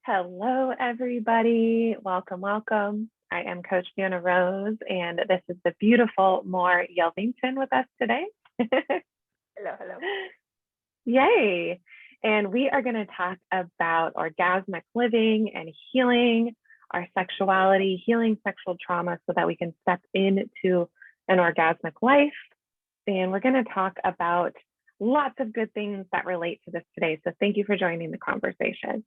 Hello, everybody. Welcome, welcome. I am Coach Fiona Rose, and this is the beautiful Mor Yelvington with us today. Hello, hello. Yay. And we are going to talk about orgasmic living and healing our sexuality, healing sexual trauma so that we can step into an orgasmic life. And we're going to talk about lots of good things that relate to this today. So thank you for joining the conversation.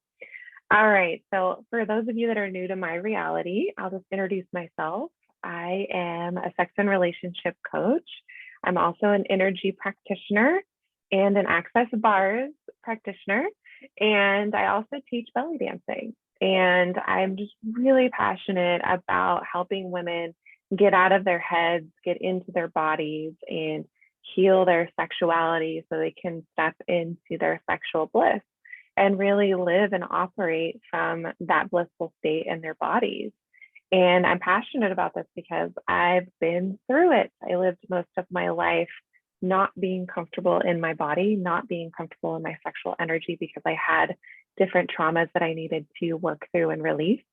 All right, so for those of you that are new to my reality, I'll just introduce myself. I am a sex and relationship coach. I'm also an energy practitioner and an access bars practitioner. And I also teach belly dancing. And I'm just really passionate about helping women get out of their heads, get into their bodies, and heal their sexuality so they can step into their sexual bliss and really live and operate from that blissful state in their bodies. And I'm passionate about this because I've been through it. I lived most of my life not being comfortable in my body, not being comfortable in my sexual energy because I had different traumas that I needed to work through and release.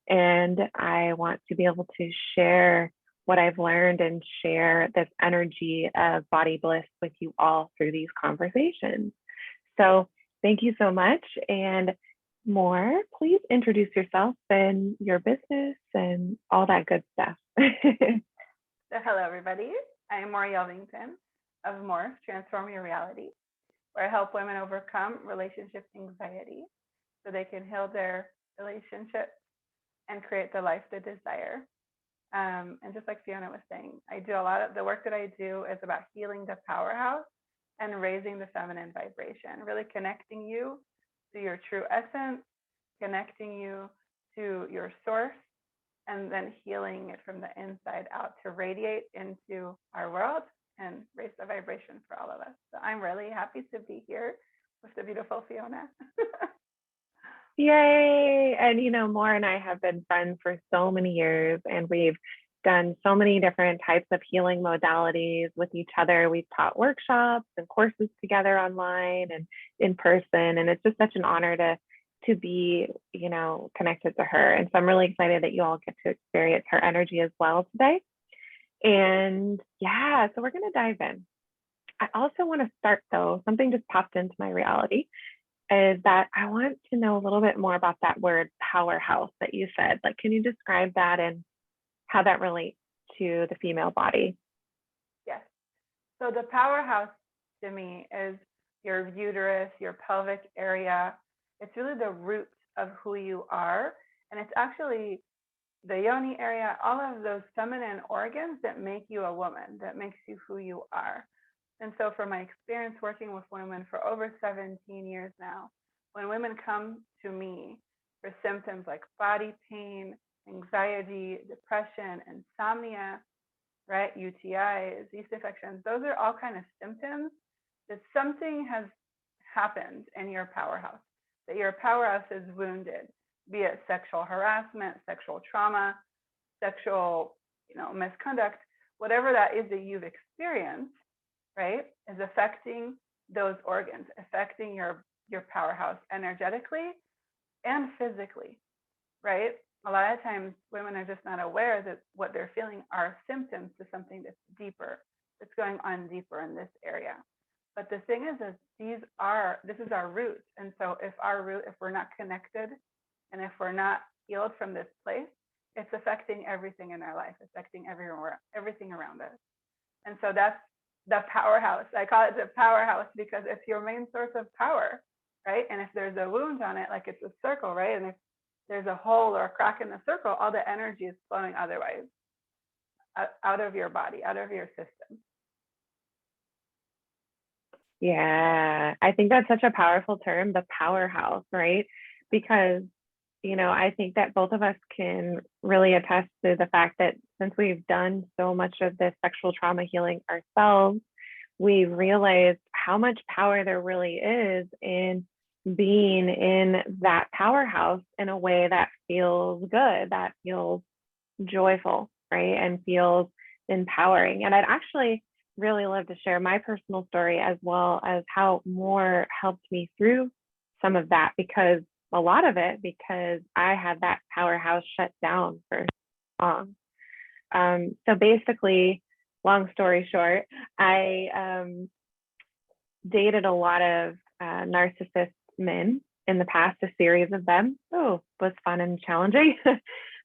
And I want to be able to share what I've learned and share this energy of body bliss with you all through these conversations. So thank you so much. And Mor, please introduce yourself and your business and all that good stuff. So hello, everybody. I am Mor Yelvington of Mor Transform Your Reality, where I help women overcome relationship anxiety so they can heal their relationships and create the life they desire. And just like Fiona was saying, I do a lot of the work that I do is about healing the powerhouse and raising the feminine vibration, really connecting you to your true essence, connecting you to your source, and then healing it from the inside out to radiate into our world and raise the vibration for all of us. So I'm really happy to be here with the beautiful Fiona. Yay. And Mor and I have been friends for so many years, and we've done so many different types of healing modalities with each other. We've taught workshops and courses together online and in person. And it's just such an honor to be, connected to her. And so I'm really excited that you all get to experience her energy as well today. And yeah, so we're going to dive in. I also want to start though, something just popped into my reality is that I want to know a little bit more about that word powerhouse that you said. Like, can you describe that and how that relates to the female body? Yes. So the powerhouse to me is your uterus, your pelvic area. It's really the root of who you are. And it's actually the yoni area, all of those feminine organs that make you a woman, that makes you who you are. And so from my experience working with women for over 17 years now, when women come to me for symptoms like body pain, anxiety, depression, insomnia, right, UTIs, yeast infections, those are all kind of symptoms that something has happened in your powerhouse, that your powerhouse is wounded, be it sexual harassment, sexual trauma, sexual, misconduct, whatever that is that you've experienced, right, is affecting those organs, affecting your powerhouse energetically and physically, right? A lot of times women are just not aware that what they're feeling are symptoms to something that's deeper, that's going on deeper in this area. But the thing is this is our root. And so if we're not connected and if we're not healed from this place, it's affecting everything in our life, affecting everything around us. And so that's the powerhouse. I call it the powerhouse because it's your main source of power, right? And if there's a wound on it, like it's a circle, right? And if there's a hole or a crack in the circle, all the energy is flowing otherwise out of your body, out of your system. Yeah, I think that's such a powerful term, the powerhouse, right? Because, I think that both of us can really attest to the fact that since we've done so much of this sexual trauma healing ourselves, we've realized how much power there really is in being in that powerhouse in a way that feels good, that feels joyful, right? And feels empowering. And I'd actually really love to share my personal story as well as how Mor helped me through some of that, because a lot of it because I had that powerhouse shut down for so long. So basically, long story short, I dated a lot of narcissist men in the past, a series of them. Oh, was fun and challenging.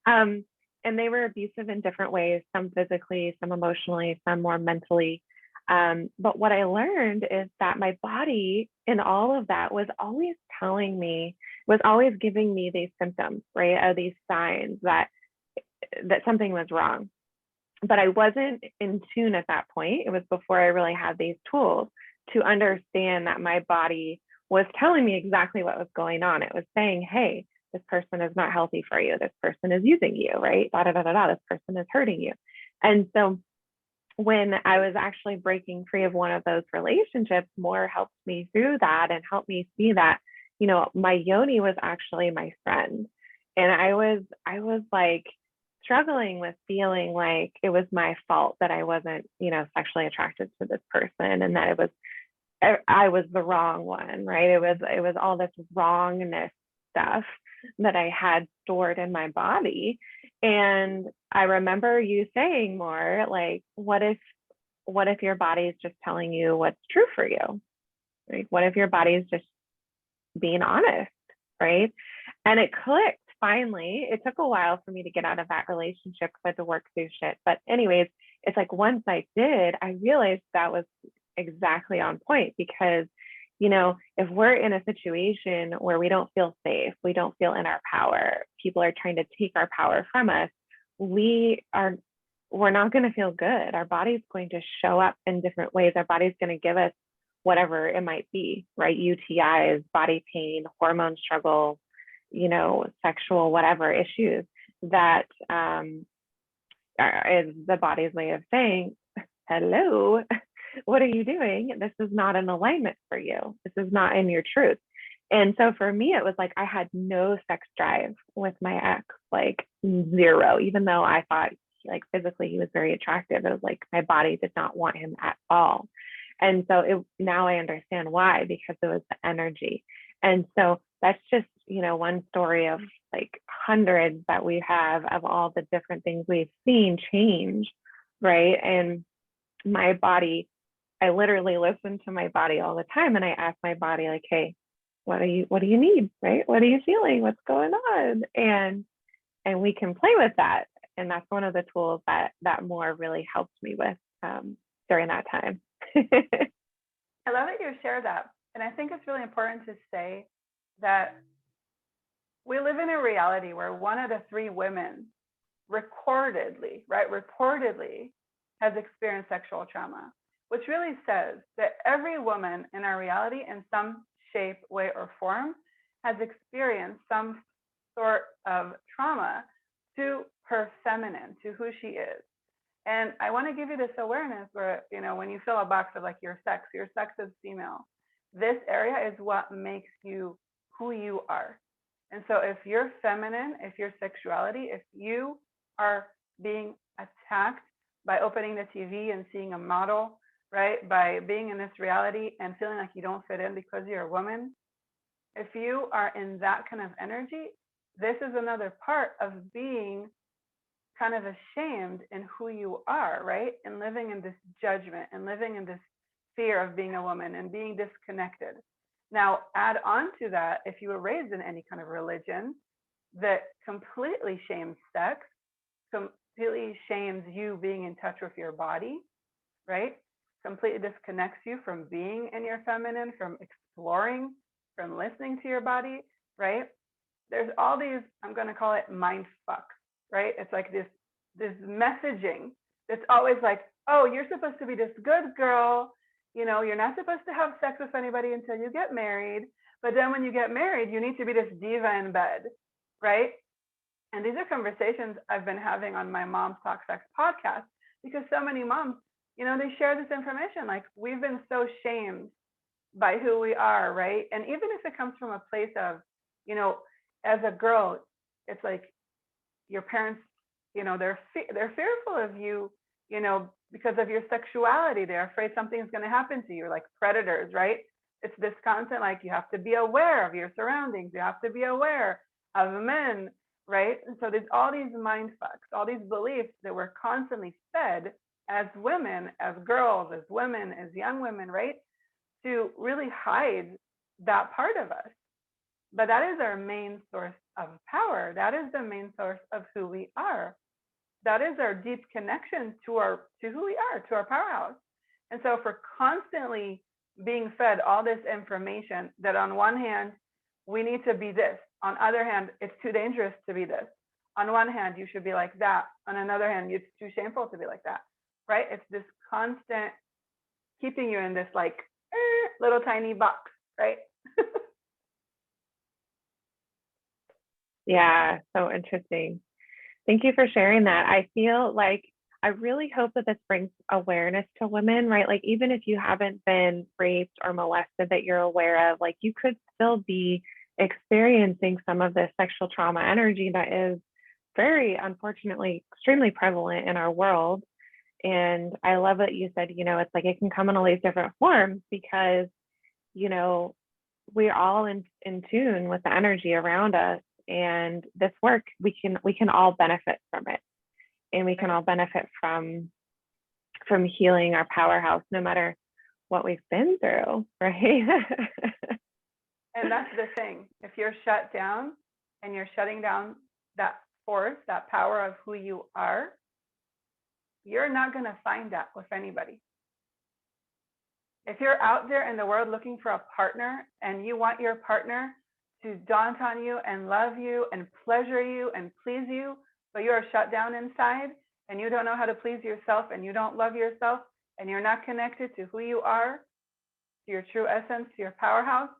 And they were abusive in different ways, some physically, some emotionally, some more mentally. But what I learned is that my body in all of that was always telling me, was always giving me these symptoms, right? These signs that something was wrong. But I wasn't in tune at that point. It was before I really had these tools to understand that my body was telling me exactly what was going on. It was saying, hey, this person is not healthy for you. This person is using you, right? Da, da, da, da, da. This person is hurting you. And so when I was actually breaking free of one of those relationships, Mor helped me through that and helped me see that, my yoni was actually my friend. And I was like struggling with feeling like it was my fault that I wasn't, sexually attracted to this person, and that I was the wrong one, right? It was all this wrongness stuff that I had stored in my body. And I remember you saying more like, what if your body is just telling you what's true for you? Like, what if your body is just being honest, right? And it clicked finally. It took a while for me to get out of that relationship because I had to work through shit. But anyways, it's like once I did, I realized that was exactly on point because if we're in a situation where we don't feel safe, we don't feel in our power, people are trying to take our power from us, we're not going to feel good. Our body's going to show up in different ways. Our body's going to give us whatever it might be, right? UTIs, body pain, hormone struggle, sexual whatever issues that is the body's way of saying, hello, what are you doing? This is not in alignment for you. This is not in your truth. And so for me, it was like I had no sex drive with my ex, like zero, even though I thought like physically he was very attractive. It was like my body did not want him at all. And so now I understand why, because it was the energy. And so that's just, one story of like hundreds that we have of all the different things we've seen change, right? And my body, I literally listen to my body all the time, and I ask my body like, hey, what do you need, right? What are you feeling? What's going on? And we can play with that. And that's one of the tools that Mor really helped me with during that time. I love that you share that. And I think it's really important to say that we live in a reality where 1 out of 3 women reportedly has experienced sexual trauma, which really says that every woman in our reality in some shape, way, or form has experienced some sort of trauma to her feminine, to who she is. And I want to give you this awareness where, when you fill a box of like your sex is female. This area is what makes you who you are. And so if you're feminine, if your sexuality, if you are being attacked by opening the TV and seeing a model, right? By being in this reality and feeling like you don't fit in because you're a woman, if you are in that kind of energy, this is another part of being kind of ashamed in who you are, right? And living in this judgment and living in this fear of being a woman and being disconnected. Now, add on to that, if you were raised in any kind of religion that completely shames sex, completely shames you being in touch with your body, right? Completely disconnects you from being in your feminine, from exploring, from listening to your body, right? There's all these, I'm going to call it mind fucks, right? It's like this messaging that's always like, oh, you're supposed to be this good girl. You're not supposed to have sex with anybody until you get married. But then when you get married, you need to be this diva in bed, right? And these are conversations I've been having on my Moms Talk Sex podcast, because so many moms, they share this information. Like, we've been so shamed by who we are, right? And even if it comes from a place of, as a girl, it's like your parents, they're fearful of you, because of your sexuality. They're afraid something's going to happen to you, like predators, right? It's this constant, like, you have to be aware of your surroundings, you have to be aware of men, right? And so there's all these mind fucks, all these beliefs that we're constantly fed as women, as girls, as women, as young women, right? To really hide that part of us. But that is our main source of power. That is the main source of who we are. That is our deep connection to who we are, to our powerhouse. And so if we're constantly being fed all this information that on one hand, we need to be this. On the other hand, it's too dangerous to be this. On one hand, you should be like that. On another hand, it's too shameful to be like that, right? It's this constant keeping you in this like little tiny box, right? Yeah, so interesting. Thank you for sharing that. I feel like I really hope that this brings awareness to women, right? Like, even if you haven't been raped or molested, that you're aware of, like, you could still be experiencing some of this sexual trauma energy that is very, unfortunately, extremely prevalent in our world. And I love that you said, it's like it can come in all these different forms because, we're all in tune with the energy around us. And this work, we can all benefit from it, and we can all benefit from healing our powerhouse, no matter what we've been through, right? And that's the thing. If you're shut down and you're shutting down that force, that power of who you are, you're not going to find that with anybody. If you're out there in the world looking for a partner and you want your partner to daunt on you and love you and pleasure you and please you, but you are shut down inside and you don't know how to please yourself and you don't love yourself and you're not connected to who you are, to your true essence, to your powerhouse,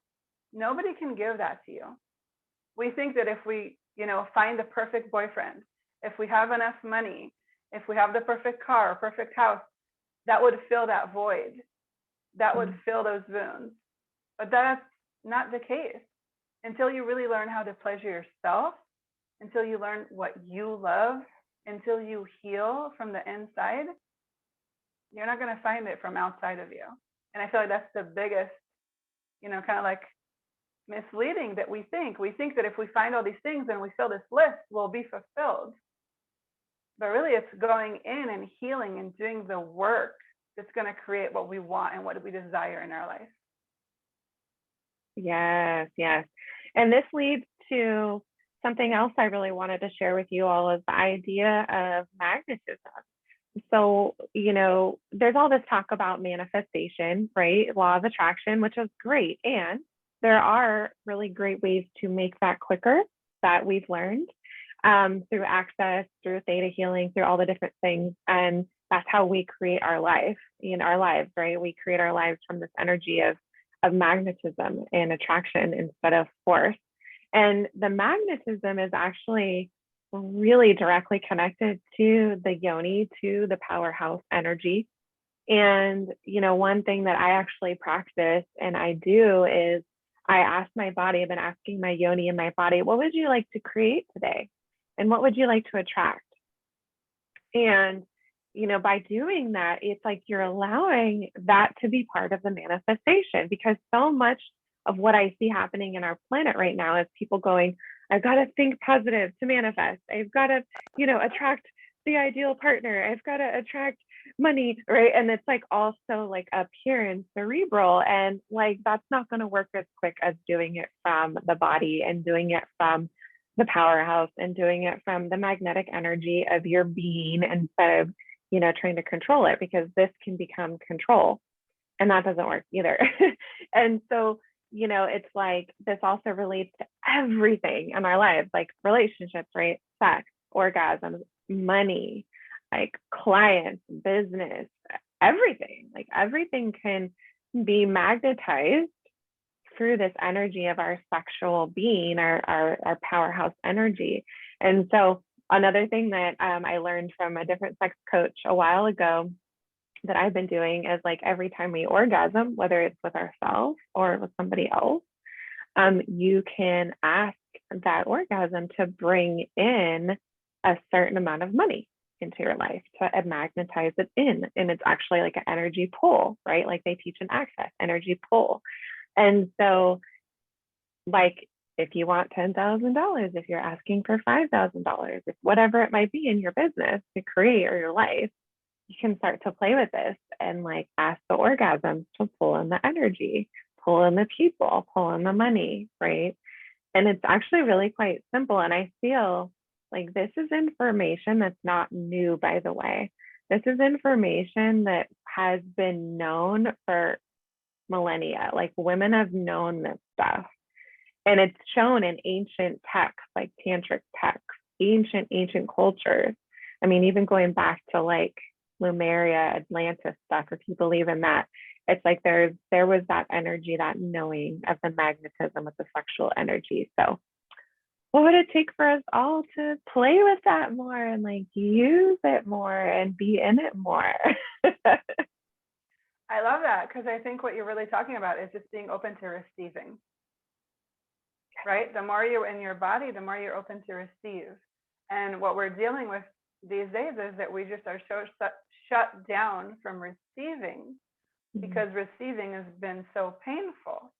nobody can give that to you. We think that if we, find the perfect boyfriend, if we have enough money, if we have the perfect car, perfect house, that would fill that void. That would fill those wounds. But that's not the case. Until you really learn how to pleasure yourself, until you learn what you love, until you heal from the inside, you're not going to find it from outside of you. And I feel like that's the biggest, kind of like misleading that we think. We think that if we find all these things and we fill this list, we'll be fulfilled. But really, it's going in and healing and doing the work that's going to create what we want and what we desire in our life. Yes, yes. And this leads to something else I really wanted to share with you all, is the idea of magnetism. So, there's all this talk about manifestation, right? Law of attraction, which is great. And there are really great ways to make that quicker that we've learned through access, through theta healing, through all the different things. And that's how we create our life in our lives, right? We create our lives from this energy of magnetism and attraction instead of force. And the magnetism is actually really directly connected to the yoni, to the powerhouse energy. And, one thing that I actually practice and I do is I ask my body, I've been asking my yoni and my body, what would you like to create today? And what would you like to attract? And by doing that, it's like you're allowing that to be part of the manifestation, because so much of what I see happening in our planet right now is people going, I've got to think positive to manifest. I've got to, attract the ideal partner. I've got to attract money, right? And it's like also like up here and cerebral. And like, that's not going to work as quick as doing it from the body and doing it from the powerhouse and doing it from the magnetic energy of your being, instead of trying to control it, because this can become control, and that doesn't work either. And so, it's like this also relates to everything in our lives, like relationships, right? Sex, orgasms, money, like clients, business, everything. Like everything can be magnetized through this energy of our sexual being, our powerhouse energy. And so another thing that I learned from a different sex coach a while ago that I've been doing is, like, every time we orgasm, whether it's with ourselves or with somebody else, you can ask that orgasm to bring in a certain amount of money into your life, to magnetize it in. And it's actually like an energy pull, right? Like they teach in Access, energy pull. And so, like, if you want $10,000, if you're asking for $5,000, if whatever it might be in your business to create or your life, you can start to play with this and like ask the orgasms to pull in the energy, pull in the people, pull in the money, right? And it's actually really quite simple. And I feel like this is information that's not new, by the way. This is information that has been known for millennia. Like women have known this stuff. And it's shown in ancient texts, like tantric texts, ancient cultures. I mean, even going back to like Lemuria, Atlantis stuff, if you believe in that, it's like there was that energy, that knowing of the magnetism of the sexual energy. So what would it take for us all to play with that more and like use it more and be in it more? I love that, because I think what you're really talking about is just being open to receiving, right? The more you're in your body, the more you're open to receive. And what we're dealing with these days is that we just are so shut down from receiving because receiving has been so painful,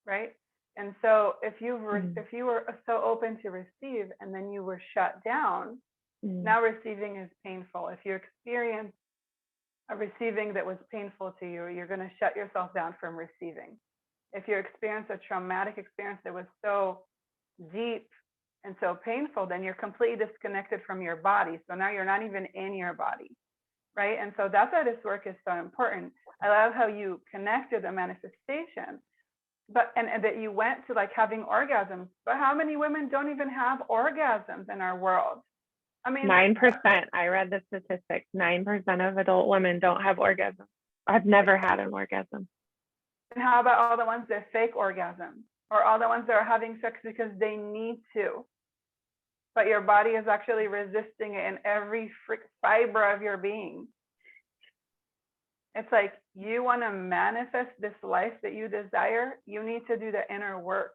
right? And so if you were so open to receive and then you were shut down, now receiving is painful. If you experience a receiving that was painful to you, you're going to shut yourself down from receiving. If you experience a traumatic experience that was so deep and so painful, then you're completely disconnected from your body. So now you're not even in your body, right? And so that's why this work is so important. I love how you connected the manifestation, but and that you went to like having orgasms. But how many women don't even have orgasms in our world? I mean, 9%. I read the statistics. 9% of adult women don't have orgasms. I've never had an orgasm. And how about all the ones that fake orgasms, or all the ones that are having sex because they need to, but your body is actually resisting it in every fiber of your being? It's like, you want to manifest this life that you desire, you need to do the inner work.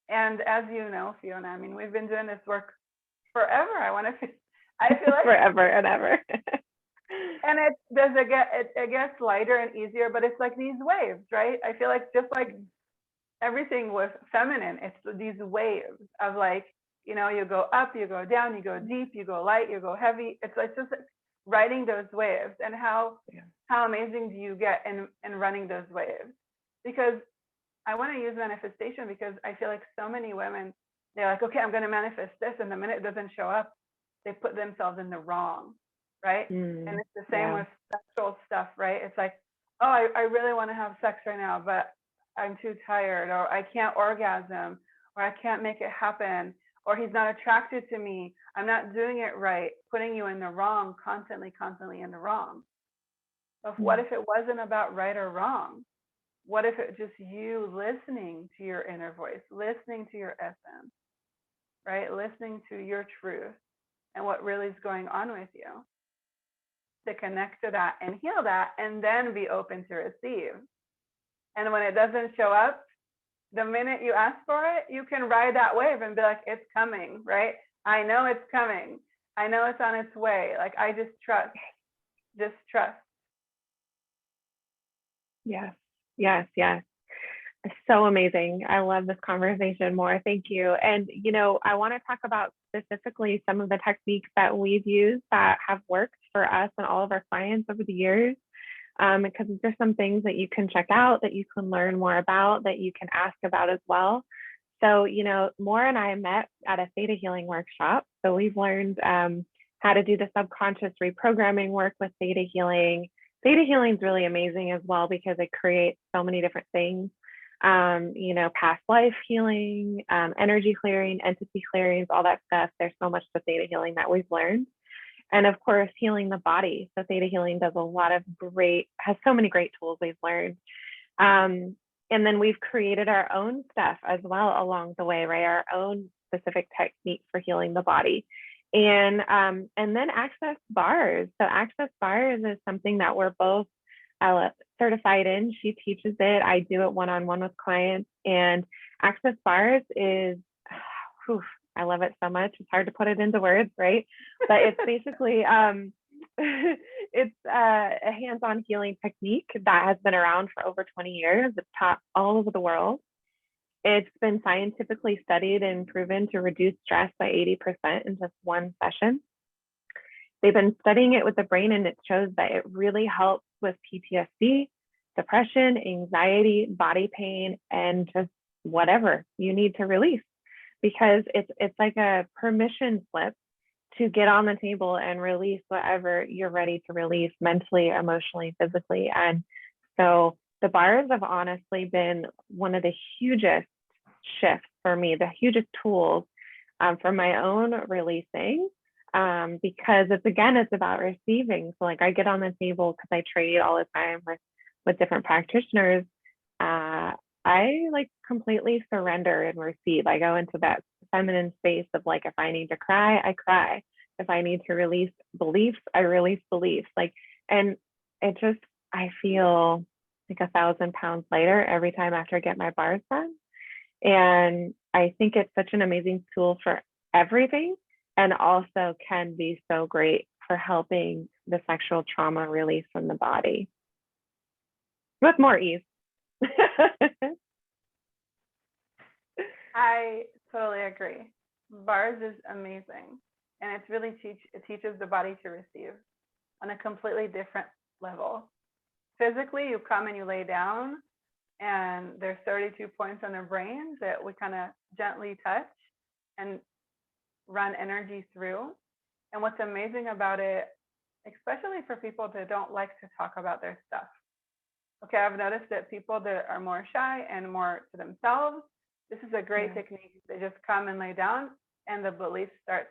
And as you know, Fiona, I mean, we've been doing this work forever. I feel like forever and ever. And it gets lighter and easier, but it's like these waves, right? I feel like just like everything with feminine, it's these waves of like, you know, you go up, you go down, you go deep, you go light, you go heavy. It's like just riding those waves. And how amazing do you get in running those waves? Because I want to use manifestation because I feel like so many women, they're like, okay, I'm going to manifest this. And the minute it doesn't show up, they put themselves in the wrong, right? And it's the same with sexual stuff, right? It's like, oh, I really want to have sex right now, but I'm too tired, or I can't orgasm, or I can't make it happen, or he's not attracted to me. I'm not doing it right, putting you in the wrong, constantly in the wrong. But what if it wasn't about right or wrong? What if it just you listening to your inner voice, listening to your essence, right? Listening to your truth and what really is going on with you, to connect to that and heal that, and then be open to receive. And when it doesn't show up, the minute you ask for it, you can ride that wave and be like, it's coming, right? I know it's coming. I know it's on its way. Like, I just trust. Yes. So amazing. I love this conversation more. Thank you. And, you know, I want to talk about specifically some of the techniques that we've used that have worked for us and all of our clients over the years. Because there's some things that you can check out, that you can learn more about, that you can ask about as well. So, you know, Mor and I met at a theta healing workshop. So we've learned how to do the subconscious reprogramming work with theta healing. Theta healing is really amazing as well because it creates so many different things. You know, past life healing, energy clearing, entity clearings, all that stuff. There's so much to theta healing that we've learned. And of course, healing the body. So theta healing has so many great tools we've learned. And then we've created our own stuff as well along the way, right? Our own specific technique for healing the body. And then access bars. So access bars is something that we're both certified in. She teaches it. I do it one-on-one with clients. And access bars is, I love it so much. It's hard to put it into words, right? But it's basically It's a hands-on healing technique that has been around for over 20 years. It's taught all over the world. It's been scientifically studied and proven to reduce stress by 80% in just one session. They've been studying it with the brain, and it shows that it really helps with PTSD, depression, anxiety, body pain, and just whatever you need to release, because it's like a permission slip to get on the table and release whatever you're ready to release mentally, emotionally, physically. And so the bars have honestly been one of the hugest shifts for me, the hugest tools for my own releasing, because it's about receiving. So like I get on the table because I trade all the time with different practitioners. I like completely surrender and receive. I go into that feminine space of like, if I need to cry, I cry. If I need to release beliefs, I release beliefs. Like, and it just, I feel like 1,000 pounds lighter every time after I get my bars done. And I think it's such an amazing tool for everything, and also can be so great for helping the sexual trauma release from the body with more ease. I totally agree. Bars is amazing. And it's really it teaches the body to receive on a completely different level. Physically, you come and you lay down, and there's 32 points on the brain that we kind of gently touch and run energy through. And what's amazing about it, especially for people that don't like to talk about their stuff. Okay, I've noticed that people that are more shy and more to themselves, this is a great technique. They just come and lay down, and the belief starts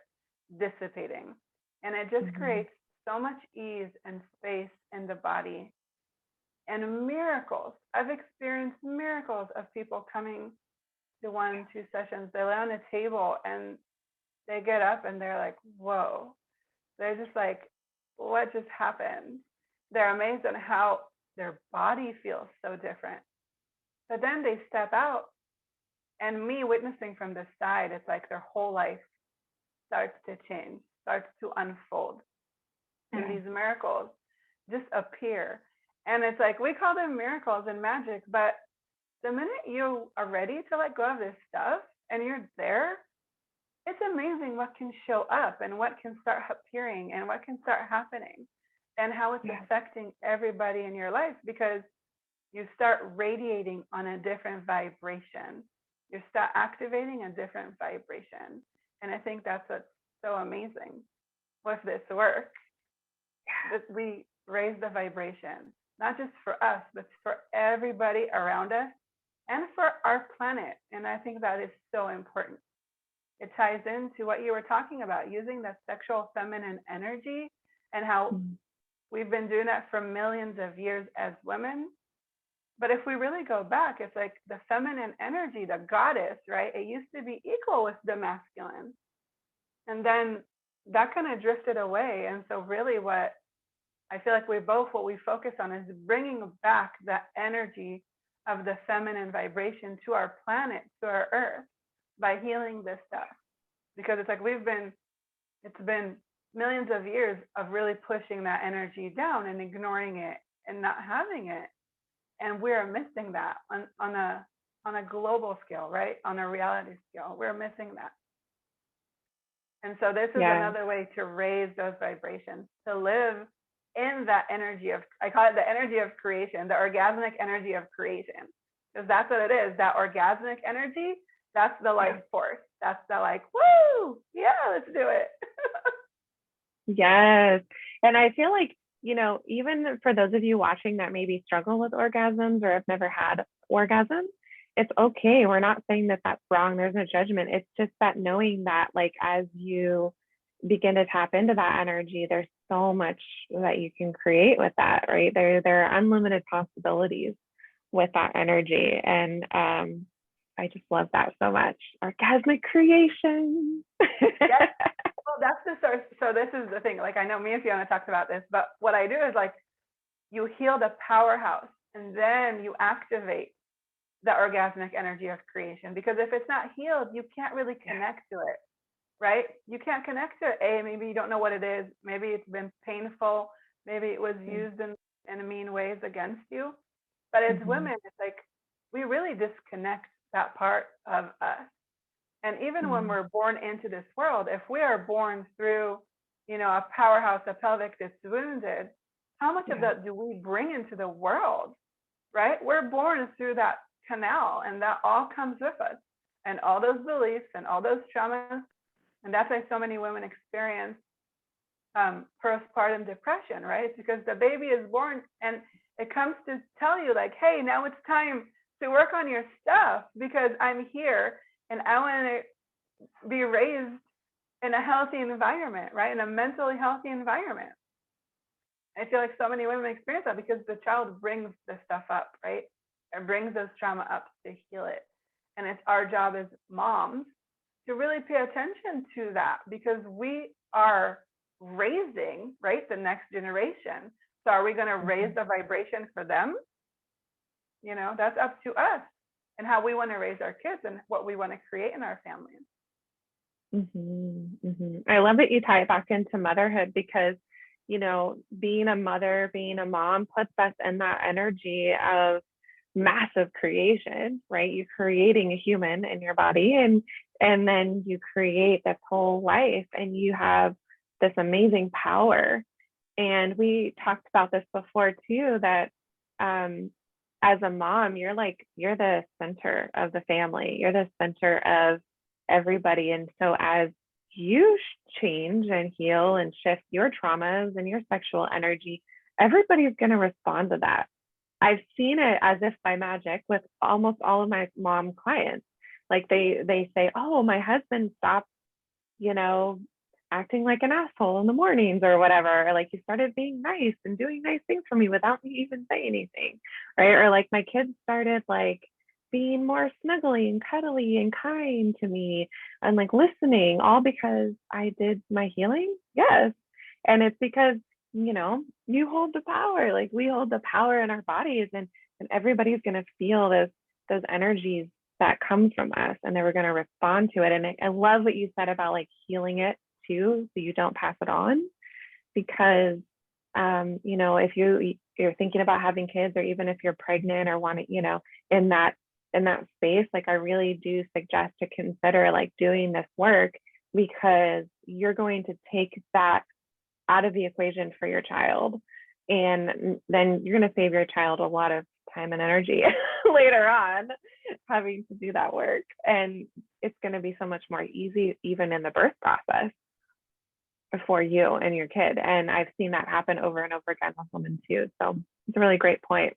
dissipating. And it just creates so much ease and space in the body. And miracles. I've experienced miracles of people coming to 1-2 sessions. They lay on a table and they get up and they're like, whoa. They're just like, what just happened? They're amazed at how their body feels so different. But then they step out, and me witnessing from the side, it's like their whole life starts to change, starts to unfold. And these miracles just appear. And it's like, we call them miracles and magic, but the minute you are ready to let go of this stuff and you're there, it's amazing what can show up and what can start appearing and what can start happening, and how it's affecting everybody in your life, because you start radiating on a different vibration. You start activating a different vibration. And I think that's what's so amazing with this work, that we raise the vibration, not just for us, but for everybody around us and for our planet. And I think that is so important. It ties into what you were talking about, using the sexual feminine energy, and how we've been doing that for millions of years as women. But if we really go back, it's like the feminine energy, the goddess, right? It used to be equal with the masculine. And then that kind of drifted away. And so really what I feel like what we focus on is bringing back that energy of the feminine vibration to our planet, to our earth, by healing this stuff. Because it's like it's been millions of years of really pushing that energy down and ignoring it and not having it. And we're missing that on a global scale, right? On a reality scale, we're missing that. And so this is another way to raise those vibrations, to live in that energy of, I call it the energy of creation, the orgasmic energy of creation, because that's what it is. That orgasmic energy, that's the life force. That's the like, woo, yeah, let's do it. Yes. And I feel like, even for those of you watching that maybe struggle with orgasms or have never had orgasms, it's okay. We're not saying that that's wrong. There's no judgment. It's just that knowing that, like, as you begin to tap into that energy, there's so much that you can create with that, right? There are unlimited possibilities with that energy. And I just love that so much. Orgasmic creation. Yes. Well, that's the source. So this is the thing. Like, I know me and Fiona talked about this, but what I do is, like, you heal the powerhouse, and then you activate the orgasmic energy of creation. Because if it's not healed, you can't really connect to it. right? You can't connect to A. Maybe you don't know what it is. Maybe it's been painful. Maybe it was used in mean ways against you. But as women, it's like we really disconnect that part of us. And even when we're born into this world, if we are born through, a powerhouse, a pelvic that's wounded, how much of that do we bring into the world, right? We're born through that canal, and that all comes with us, and all those beliefs and all those traumas. And that's why so many women experience postpartum depression, right? It's because the baby is born and it comes to tell you, like, hey, now it's time to work on your stuff because I'm here and I want to be raised in a healthy environment, right? In a mentally healthy environment. I feel like so many women experience that because the child brings the stuff up, right? It brings those trauma up to heal it. And it's our job as moms to really pay attention to that, because we are raising, right, the next generation. So are we going to raise the vibration for them? That's up to us, and how we want to raise our kids and what we want to create in our families. I love that you tie it back into motherhood, because being a mother, being a mom puts us in that energy of massive creation, right? You're creating a human in your body, and then you create this whole life, and you have this amazing power. And we talked about this before too, that as a mom, you're the center of the family. You're the center of everybody. And so as you change and heal and shift your traumas and your sexual energy, everybody's going to respond to that. I've seen it as if by magic with almost all of my mom clients. Like they say, oh, my husband stopped, acting like an asshole in the mornings or whatever. Or like he started being nice and doing nice things for me without me even saying anything. Right. Or like my kids started like being more snuggly and cuddly and kind to me and like listening, all because I did my healing. Yes. And it's because, you hold the power. Like we hold the power in our bodies, and everybody's going to feel those energies that come from us, and they were going to respond to it. And I love what you said about like healing it too, so you don't pass it on. Because if you're thinking about having kids, or even if you're pregnant or want to, in that space, like I really do suggest to consider like doing this work, because you're going to take that out of the equation for your child, and then you're going to save your child a lot of time and energy later on having to do that work. And it's going to be so much more easy even in the birth process for you and your kid. And I've seen that happen over and over again with women too. So it's a really great point.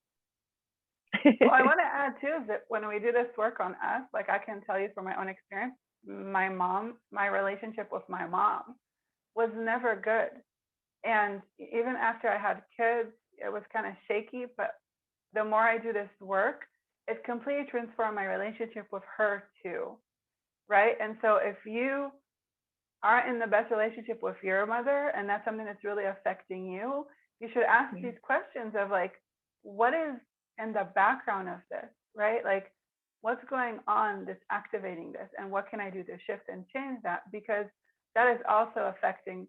Well, I want to add too, is that when we do this work on us, like I can tell you from my own experience, my relationship with my mom was never good. And even after I had kids, it was kind of shaky. But the more I do this work, it completely transformed my relationship with her too, right? And so if you aren't in the best relationship with your mother, and that's something that's really affecting you, you should ask these questions of like, what is in the background of this, right? Like, what's going on that's activating this, and what can I do to shift and change that? Because that is also affecting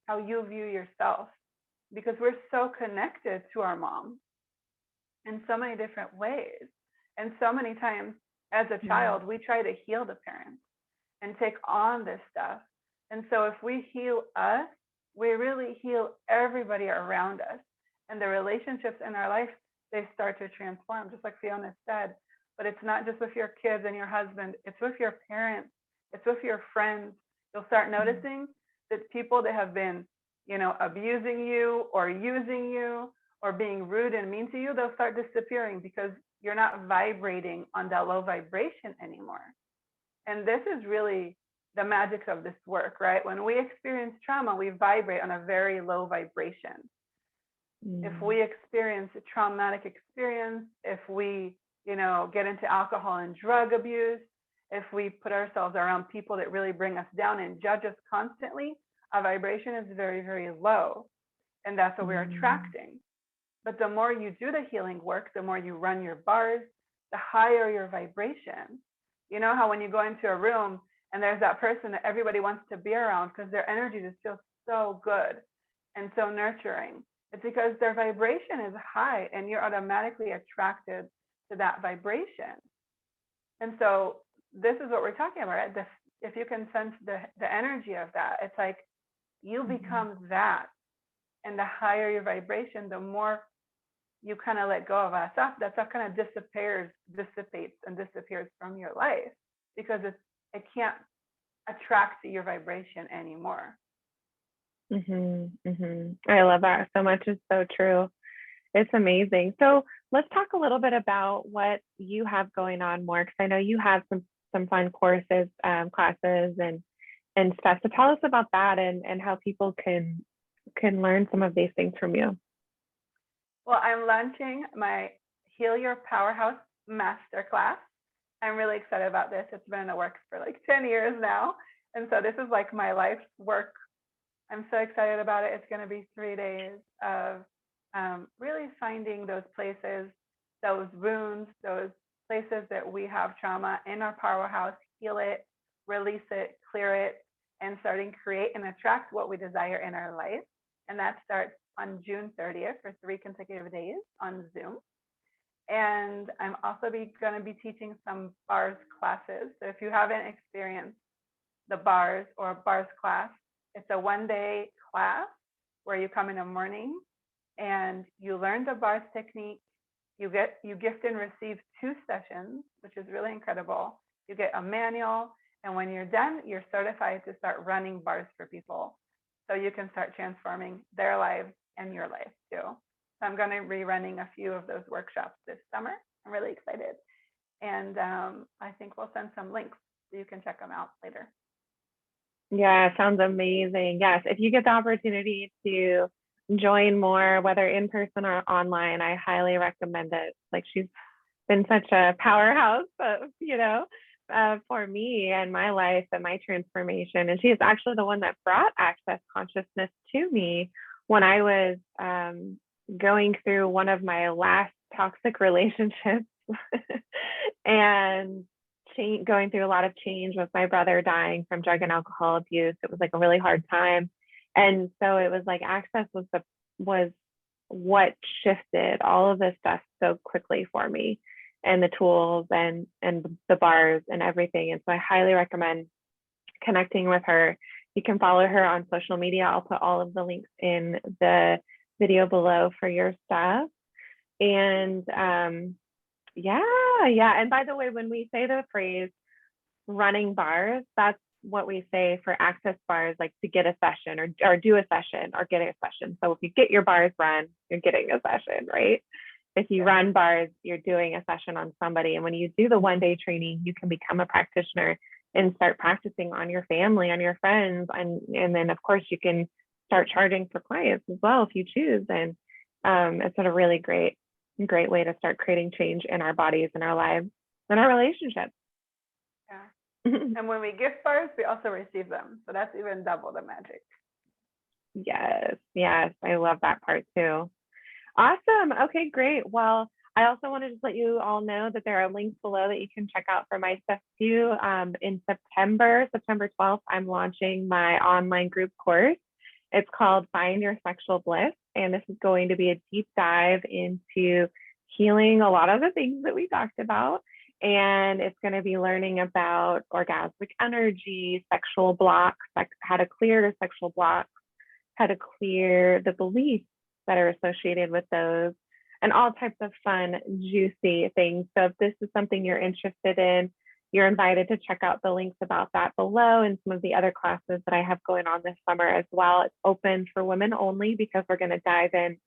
how you view yourself, because we're so connected to our mom in so many different ways. And so many times as a child, we try to heal the parents and take on this stuff. And so if we heal us, we really heal everybody around us. And the relationships in our life, they start to transform, just like Fiona said. But it's not just with your kids and your husband, it's with your parents, it's with your friends. You'll start noticing that people that have been, abusing you or using you or being rude and mean to you, they'll start disappearing because you're not vibrating on that low vibration anymore. And this is really the magic of this work, right? When we experience trauma, we vibrate on a very low vibration. If we experience a traumatic experience, if we, get into alcohol and drug abuse, if we put ourselves around people that really bring us down and judge us constantly, our vibration is very, very low. And that's what we're attracting. But the more you do the healing work, the more you run your bars, the higher your vibration. You know how when you go into a room And there's that person that everybody wants to be around because their energy just feels so good and so nurturing. It's because their vibration is high and you're automatically attracted to that vibration. And so this is what we're talking about, right? If you can sense the energy of that, it's like you become that. And the higher your vibration, the more you kind of let go of that stuff kind of dissipates and disappears from your life because it can't attract your vibration anymore. I love that so much. It's so true. It's amazing. So let's talk a little bit about what you have going on, Mor, because I know you have some fun courses, classes, and stuff. So tell us about that and how people can learn some of these things from you. Well, I'm launching my Heal Your Powerhouse Masterclass. I'm really excited about this. It's been in the works for like 10 years now. And so this is like my life's work. I'm so excited about it. It's going to be 3 days of really finding those places, those wounds, those places that we have trauma in our powerhouse, heal it, release it, clear it, and starting to create and attract what we desire in our life. And that starts on June 30th for 3 consecutive days on Zoom. And I'm also going to be teaching some bars classes. So if you haven't experienced the bars or bars class, it's a 1-day class where you come in the morning and you learn the bars technique. You gift and receive 2 sessions, which is really incredible. You get a manual, and when you're done, you're certified to start running bars for people, so you can start transforming their lives and your life too. So I'm going to be running a few of those workshops this summer. I'm really excited, and I think we'll send some links so you can check them out later. Yeah, sounds amazing. Yes, if you get the opportunity to join Mor, whether in person or online, I highly recommend it. Like, she's been such a powerhouse, for me and my life and my transformation. And she is actually the one that brought access consciousness to me when I was going through one of my last toxic relationships and going through a lot of change with my brother dying from drug and alcohol abuse. It was like a really hard time. And so it was like access was what shifted all of this stuff so quickly for me, and the tools and the bars and everything. And so I highly recommend connecting with her. You can follow her on social media. I'll put all of the links in the video below for your stuff. And yeah. And by the way, when we say the phrase running bars, that's what we say for access bars, like to get a session or do a session or get a session. So if you get your bars run, you're getting a session, right? If you run bars, you're doing a session on somebody. And when you do the 1-day training, you can become a practitioner and start practicing on your family, on your friends. And then of course you can start charging for clients as well if you choose. And it's a really great way to start creating change in our bodies and our lives and our relationships. Yeah. And when we gift bars, we also receive them. So that's even double the magic. Yes. I love that part too. Awesome. Okay, great. Well, I also wanted to let you all know that there are links below that you can check out for my stuff too. In September 12th, I'm launching my online group course. It's called Find Your Sexual Bliss. And this is going to be a deep dive into healing a lot of the things that we talked about. And it's going to be learning about orgasmic energy, sexual blocks, how to clear sexual blocks, how to clear the beliefs that are associated with those, and all types of fun, juicy things. So if this is something you're interested in, you're invited to check out the links about that below, and some of the other classes that I have going on this summer as well. It's open for women only because we're going to dive in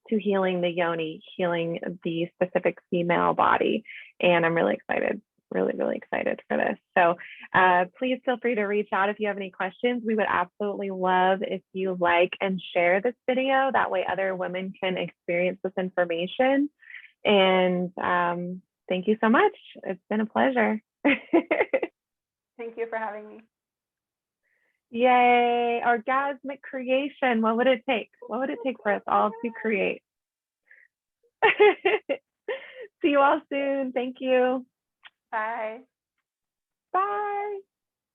to healing the yoni, healing the specific female body. And I'm really excited, really excited for this. So please feel free to reach out if you have any questions. We would absolutely love if you like and share this video. That way other women can experience this information. And thank you so much. It's been a pleasure. Thank you for having me. Yay, orgasmic creation. What would it take? What would it take for us all to create? See you all soon. Thank you. Bye. Bye.